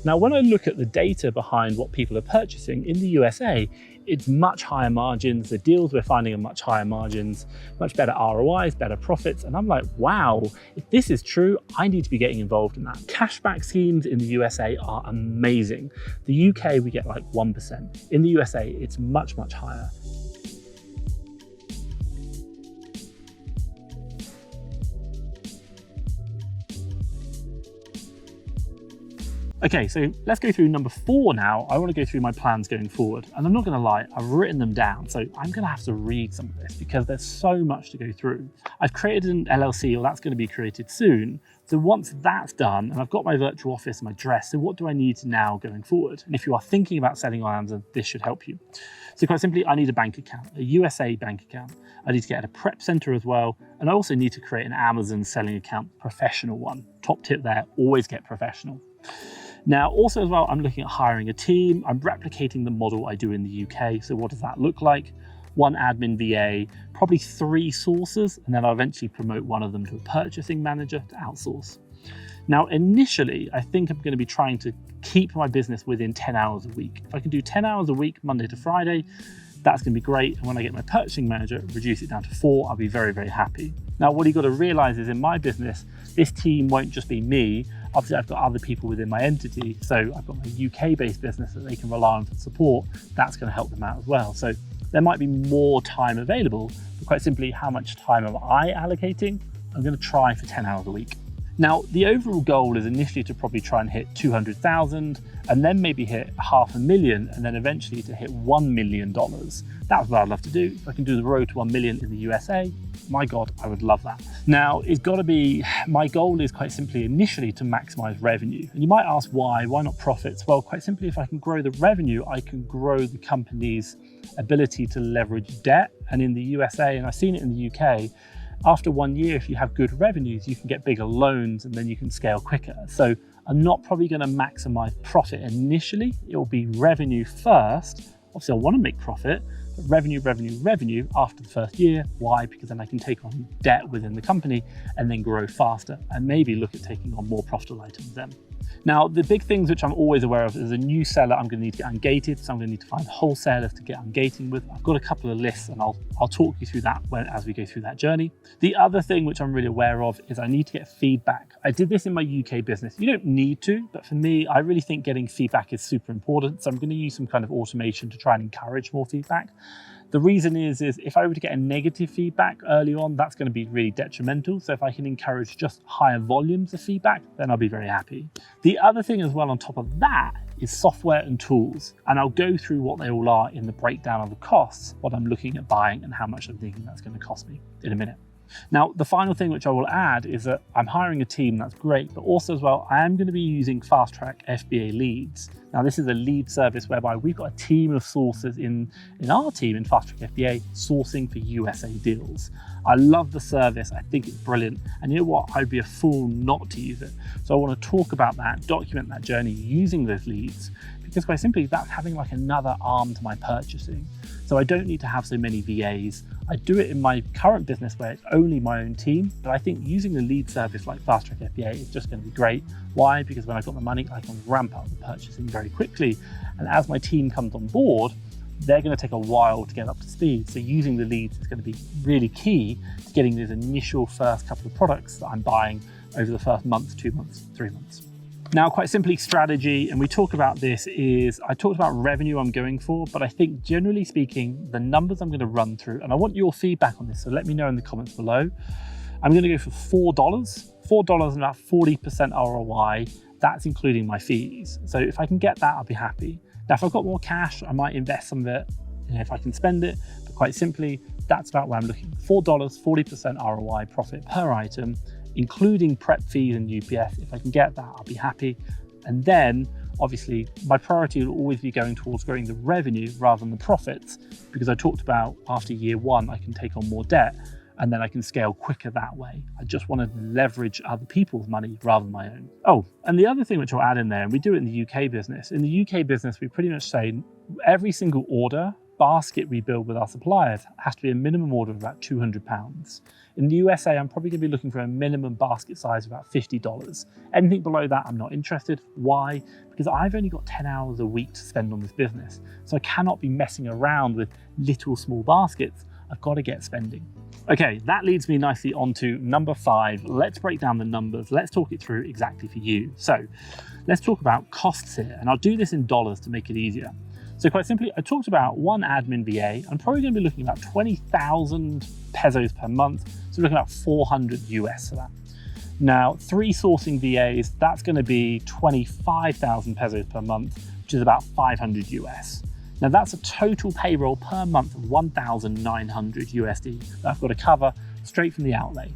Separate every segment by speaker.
Speaker 1: Now, when I look at the data behind what people are purchasing in the USA, it's much higher margins. The deals we're finding are much higher margins, much better ROIs, better profits. And I'm like, wow, if this is true, I need to be getting involved in that. Cashback schemes in the USA are amazing. The UK, we get like 1%. In the USA, it's much, much higher. Okay, so let's go through number 4 now. I want to go through my plans going forward. And I'm not going to lie, I've written them down. So I'm going to have to read some of this because there's so much to go through. I've created an LLC, or that's going to be created soon. So once that's done, and I've got my virtual office and my address, so what do I need now going forward? And if you are thinking about selling on Amazon, this should help you. So quite simply, I need a bank account, a USA bank account. I need to get a prep center as well. And I also need to create an Amazon selling account, professional one. Top tip there, always get professional. Now, also as well, I'm looking at hiring a team. I'm replicating the model I do in the UK. So what does that look like? 1 admin VA, probably 3 sources, and then I'll eventually promote one of them to a purchasing manager to outsource. Now, initially, I think I'm going to be trying to keep my business within 10 hours a week. If I can do 10 hours a week, Monday to Friday, that's going to be great. And when I get my purchasing manager, reduce it down to 4, I'll be very, very happy. Now, what you've got to realize is in my business, this team won't just be me. Obviously, I've got other people within my entity. So I've got my UK-based business that they can rely on for support. That's going to help them out as well. So there might be more time available, but quite simply, how much time am I allocating? I'm going to try for 10 hours a week. Now, the overall goal is initially to probably try and hit 200,000 and then maybe hit 500,000 and then eventually to hit $1 million. That's what I'd love to do. If I can do the road to 1 million in the USA, my God, I would love that. Now, it's got to be, my goal is quite simply initially to maximize revenue. And you might ask why not profits? Well, quite simply, if I can grow the revenue, I can grow the company's ability to leverage debt. And in the USA, and I've seen it in the UK, after 1 year, if you have good revenues, you can get bigger loans and then you can scale quicker. So I'm not probably going to maximize profit initially. It will be revenue first. Obviously, I want to make profit, but revenue after the first year. Why? Because then I can take on debt within the company and then grow faster and maybe look at taking on more profitable items then. Now, the big things which I'm always aware of is a new seller, I'm going to need to get ungated. So I'm going to need to find wholesalers to get ungating with. I've got a couple of lists and I'll talk you through that as we go through that journey. The other thing which I'm really aware of is I need to get feedback. I did this in my UK business. You don't need to, but for me, I really think getting feedback is super important. So I'm going to use some kind of automation to try and encourage more feedback. The reason is if I were to get a negative feedback early on, that's going to be really detrimental. So if I can encourage just higher volumes of feedback, then I'll be very happy. The other thing as well on top of that is software and tools. And I'll go through what they all are in the breakdown of the costs, what I'm looking at buying and how much I'm thinking that's going to cost me in a minute. Now, the final thing which I will add is that I'm hiring a team, that's great, but also as well, I am going to be using FastTrackFBA leads. Now, this is a lead service whereby we've got a team of sourcers in our team in FastTrackFBA sourcing for USA deals. I love the service. I think it's brilliant. And you know what? I'd be a fool not to use it. So I want to talk about that, document that journey using those leads, because quite simply, that's having like another arm to my purchasing. So I don't need to have so many VAs. I do it in my current business where it's only my own team, but I think using a lead service like FastTrackFBA is just going to be great. Why? Because when I've got the money, I can ramp up the purchasing very quickly. And as my team comes on board, they're going to take a while to get up to speed. So using the leads is going to be really key to getting those initial first couple of products that I'm buying over the first month, 2 months, 3 months. Now, quite simply, strategy, and we talk about this, is I talked about revenue I'm going for, but I think generally speaking, the numbers I'm going to run through, and I want your feedback on this, so let me know in the comments below. I'm going to go for $4. $4 and about 40% ROI. That's including my fees. So if I can get that, I'll be happy. Now, if I've got more cash, I might invest some of it, if I can spend it, but quite simply, that's about where I'm looking. $4, 40% ROI profit per item, including prep fees and UPS. If I can get that, I'll be happy. And then obviously my priority will always be going towards growing the revenue rather than the profits, because I talked about after year 1, I can take on more debt and then I can scale quicker that way. I just want to leverage other people's money rather than my own. Oh, and the other thing which I'll add in there, and we do it in the UK business. In the UK business, we pretty much say every single order basket we build with our suppliers has to be a minimum order of about £200. In the USA, I'm probably going to be looking for a minimum basket size of about $50. Anything below that, I'm not interested. Why? Because I've only got 10 hours a week to spend on this business. So I cannot be messing around with little small baskets. I've got to get spending. Okay, that leads me nicely onto number 5. Let's break down the numbers. Let's talk it through exactly for you. So let's talk about costs here, and I'll do this in dollars to make it easier. So quite simply, I talked about one admin VA. I'm probably going to be looking at about 20,000 pesos per month. So we're looking at 400 US for that. Now, 3 sourcing VAs, that's going to be 25,000 pesos per month, which is about 500 US. Now that's a total payroll per month of 1,900 USD that I've got to cover straight from the outlay.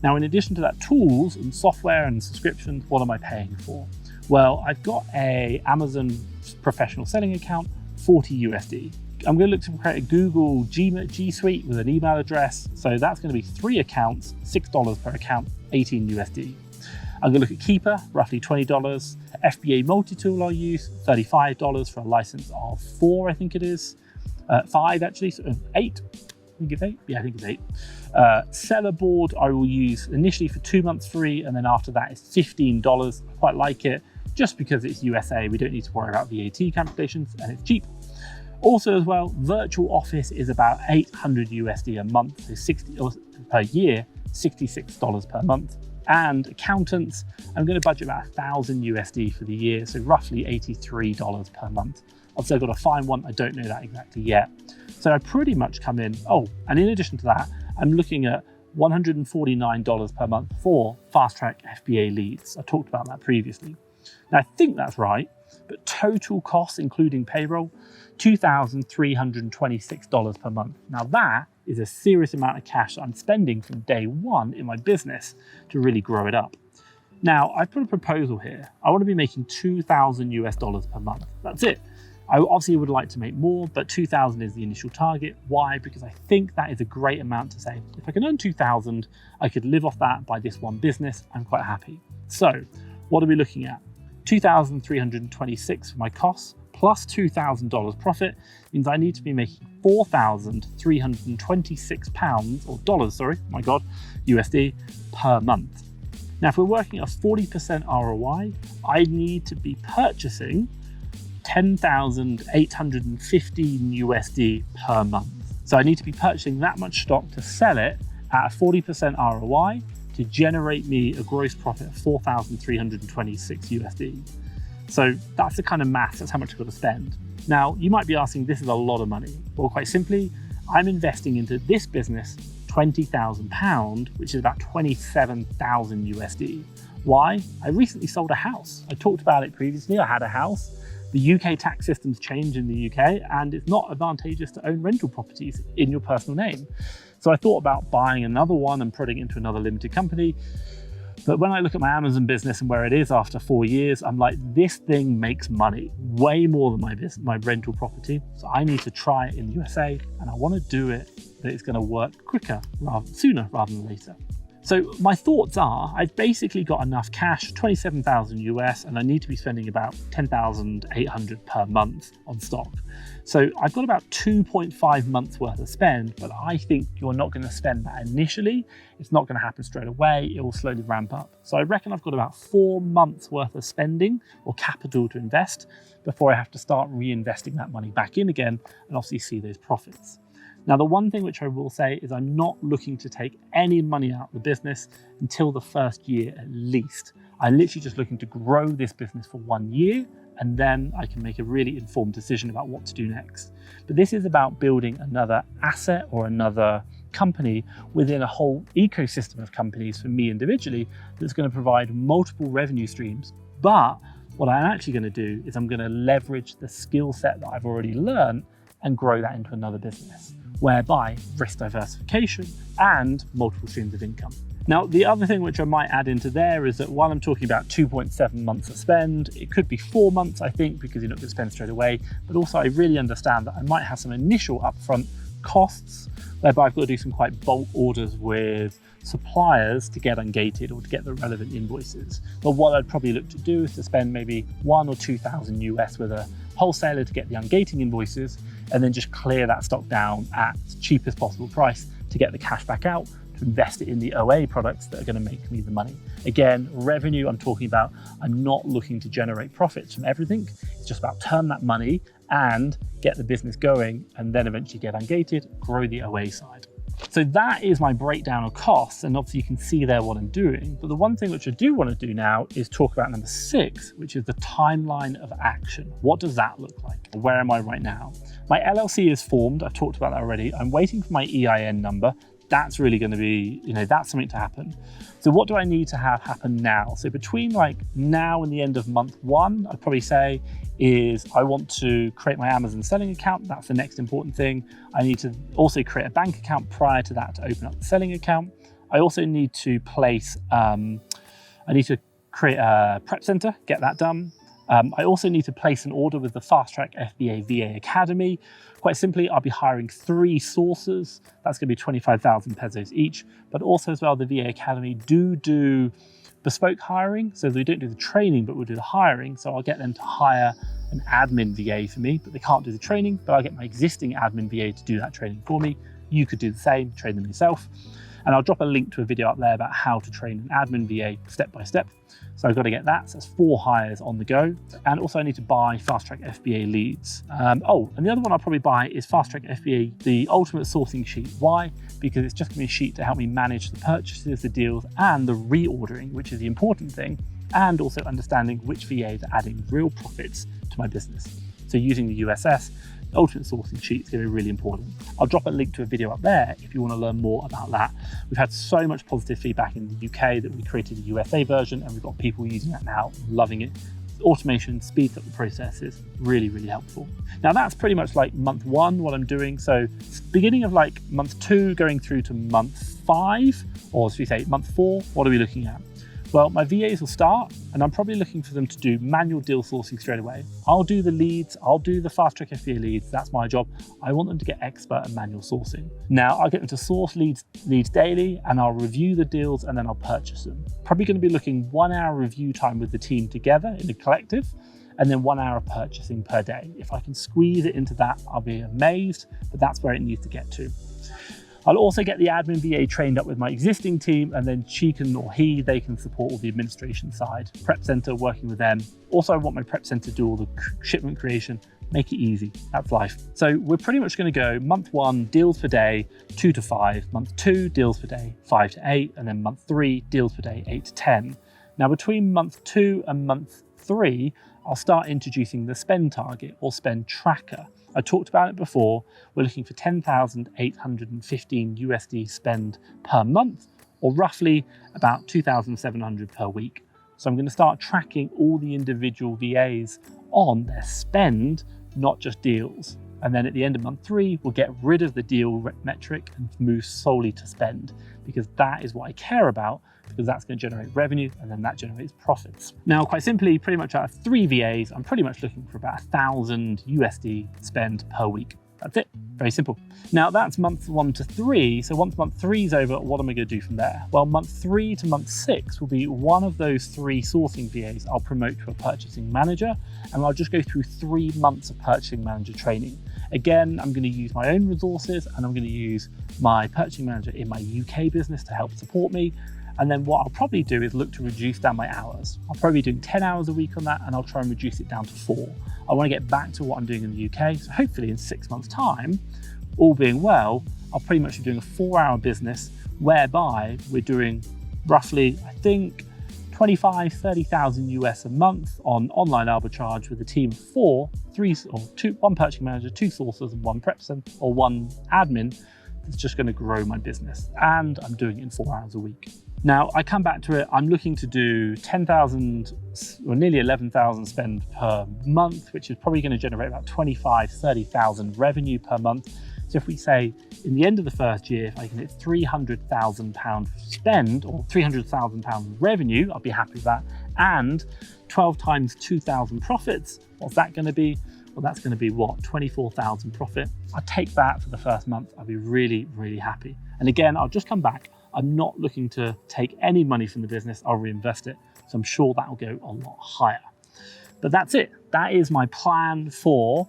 Speaker 1: Now, in addition to that, tools and software and subscriptions, what am I paying for? Well, I've got a Amazon professional selling account, 40 USD. I'm going to look to create a Google G Suite with an email address. So that's going to be 3 accounts, $6 per account, 18 USD. I'm going to look at Keeper, roughly $20. FBA multi-tool I'll use, $35 for a license of 4, I think it is. 5 actually, so 8. I think it's 8. Yeah, I think it's 8. Seller board I will use initially for 2 months free, and then after that it's $15. I quite like it, just because it's USA. We don't need to worry about VAT calculations, and it's cheap. Also as well, virtual office is about 800 USD a month, so 60 per year, $66 per month. And accountants, I'm going to budget about 1,000 USD for the year, so roughly $83 per month. Obviously, I've got to find one. I don't know that exactly yet. So I pretty much come in. Oh, and in addition to that, I'm looking at $149 per month for FastTrackFBA leads. I talked about that previously. Now, I think that's right, but total costs, including payroll, $2,326 per month. Now that is a serious amount of cash that I'm spending from day one in my business to really grow it up. Now, I've put a proposal here. I want to be making $2,000 US per month. That's it. I obviously would like to make more, but 2,000 is the initial target. Why? Because I think that is a great amount to say, if I can earn 2,000, I could live off that by this one business. I'm quite happy. So what are we looking at? 2,326 for my costs, plus $2,000 profit means I need to be making £4,326 or dollars, sorry, my God, USD per month. Now, if we're working at a 40% ROI, I need to be purchasing 10,815 USD per month. So I need to be purchasing that much stock to sell it at a 40% ROI to generate me a gross profit of 4,326 USD. So that's the kind of math, that's how much I've got to spend. Now, you might be asking, this is a lot of money. Well, quite simply, I'm investing into this business £20,000, which is about 27,000 USD. Why? I recently sold a house. I talked about it previously. I had a house. The UK tax systems change in the UK, and it's not advantageous to own rental properties in your personal name. So I thought about buying another one and putting it into another limited company. But when I look at my Amazon business and where it is after 4 years, I'm like, this thing makes money way more than my rental property. So I need to try it in the USA, and I want to do it that it's going to work sooner rather than later. So my thoughts are, I've basically got enough cash, 27,000 US, and I need to be spending about 10,800 per month on stock. So I've got about 2.5 months worth of spend, but I think you're not going to spend that initially. It's not going to happen straight away. It will slowly ramp up. So I reckon I've got about 4 months worth of spending or capital to invest before I have to start reinvesting that money back in again and obviously see those profits. Now, the one thing which I will say is I'm not looking to take any money out of the business until the first year at least. I'm literally just looking to grow this business for 1 year, and then I can make a really informed decision about what to do next. But this is about building another asset or another company within a whole ecosystem of companies for me individually that's going to provide multiple revenue streams. But what I'm actually going to do is I'm going to leverage the skill set that I've already learned and grow that into another business, whereby risk diversification and multiple streams of income. Now, the other thing which I might add into there is that while I'm talking about 2.7 months of spend, it could be 4 months, I think, because you're not going to spend straight away. But also I really understand that I might have some initial upfront costs, whereby I've got to do some quite bulk orders with suppliers to get ungated or to get the relevant invoices. But what I'd probably look to do is to spend maybe 1,000 or 2,000 US with a wholesaler to get the ungating invoices, and then just clear that stock down at the cheapest possible price to get the cash back out, to invest it in the OA products that are going to make me the money. Again, revenue I'm talking about, I'm not looking to generate profits from everything. It's just about turn that money and get the business going, and then eventually get ungated, grow the OA side. So that is my breakdown of costs, and obviously you can see there what I'm doing. But the one thing which I do want to do now is talk about number 6, which is the timeline of action. What does that look like? Where am I right now? My LLC is formed. I've talked about that already. I'm waiting for my EIN number. That's really going to be, that's something to happen. So what do I need to have happen now? So between like now and the end of month 1, I'd probably say is I want to create my Amazon selling account. That's the next important thing. I need to also create a bank account prior to that to open up the selling account. I also need to place, I need to create a prep center, get that done. I also need to place an order with the FastTrackFBA VA Academy. Quite simply, I'll be hiring 3 sources. That's going to be 25,000 pesos each. But also as well, the VA Academy do bespoke hiring. So we don't do the training, but we'll do the hiring. So I'll get them to hire an admin VA for me, but they can't do the training. But I'll get my existing admin VA to do that training for me. You could do the same, train them yourself. And I'll drop a link to a video up there about how to train an admin VA step by step. So I've got to get that. So that's 4 hires on the go. And also I need to buy FastTrackFBA leads. And the other one I'll probably buy is FastTrackFBA, the ultimate sourcing sheet. Why? Because it's just going to be a sheet to help me manage the purchases, the deals, and the reordering, which is the important thing, and also understanding which VAs are adding real profits to my business. So using the USS, the ultimate sourcing sheet is going to be really important. I'll drop a link to a video up there if you want to learn more about that. We've had so much positive feedback in the UK that we created a USA version, and we've got people using that now, loving it. Automation speeds up the processes, really, really helpful. Now that's pretty much like month 1, what I'm doing. So beginning of like month 2 going through to month 5, or should we say month 4, what are we looking at? Well, my VAs will start, and I'm probably looking for them to do manual deal sourcing straight away. I'll do the leads, I'll do the FastTrackFBA leads, that's my job. I want them to get expert at manual sourcing. Now, I'll get them to source leads daily, and I'll review the deals, and then I'll purchase them. Probably going to be looking 1 hour review time with the team together in the collective, and then 1 hour of purchasing per day. If I can squeeze it into that, I'll be amazed, but that's where it needs to get to. I'll also get the admin VA trained up with my existing team, and then she can, or he, they can support all the administration side. Prep center, working with them. Also, I want my prep center to do all the shipment creation, make it easy. That's life. So we're pretty much going to go month 1, deals per day, 2 to 5. Month 2, deals per day, 5 to 8. And then month 3, deals per day, 8 to 10. Now between month 2 and month 3, I'll start introducing the spend target or spend tracker. I talked about it before. We're looking for 10,815 USD spend per month, or roughly about 2,700 per week. So I'm going to start tracking all the individual VAs on their spend, not just deals. And then at the end of month 3, we'll get rid of the deal metric and move solely to spend, because that is what I care about, because that's going to generate revenue, and then that generates profits. Now, quite simply, pretty much out of 3 VAs, I'm pretty much looking for about 1,000 USD spend per week. That's it, very simple. Now that's month 1 to 3. So once month 3 is over, what am I going to do from there? Well, month 3 to month 6 will be one of those 3 sourcing VAs I'll promote to a purchasing manager, and I'll just go through 3 months of purchasing manager training. Again, I'm going to use my own resources, and I'm going to use my purchasing manager in my UK business to help support me. And then what I'll probably do is look to reduce down my hours. I'll probably be doing 10 hours a week on that, and I'll try and reduce it down to 4. I want to get back to what I'm doing in the UK. So hopefully in 6 months' time, all being well, I'll pretty much be doing a 4-hour business whereby we're doing roughly, I think, 25, 30,000 US a month on online arbitrage with a team of 4, 3 or 2, 1 purchasing manager, 2 sources, and 1 prep center, or 1 admin. It's just going to grow my business, and I'm doing it in 4 hours a week. Now, I come back to it, I'm looking to do 10,000 or nearly 11,000 spend per month, which is probably going to generate about 25, 30,000 revenue per month. So if we say in the end of the first year, if I can hit £300,000 spend or £300,000 revenue, I'll be happy with that. And 12 times 2,000 profits, what's that going to be? Well, that's going to be what? 24,000 profit. I'll take that for the first month. I'll be really, really happy. And again, I'll just come back. I'm not looking to take any money from the business. I'll reinvest it. So I'm sure that will go a lot higher. But that's it. That is my plan for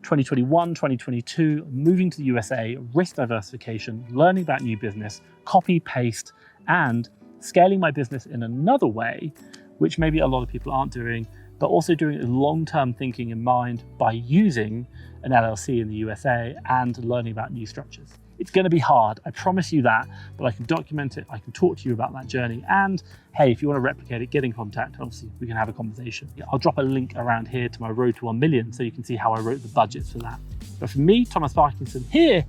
Speaker 1: 2021, 2022, moving to the USA, risk diversification, learning about new business, copy, paste, and scaling my business in another way, which maybe a lot of people aren't doing, but also doing long-term thinking in mind by using an LLC in the USA and learning about new structures. It's going to be hard, I promise you that, but I can document it, I can talk to you about that journey, and hey, if you want to replicate it, get in contact, obviously we can have a conversation. I'll drop a link around here to my road to 1 million so you can see how I wrote the budgets for that. But for me, Thomas Parkinson here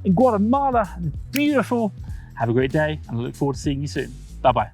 Speaker 1: in Guatemala, beautiful, have a great day, and I look forward to seeing you soon. Bye-bye.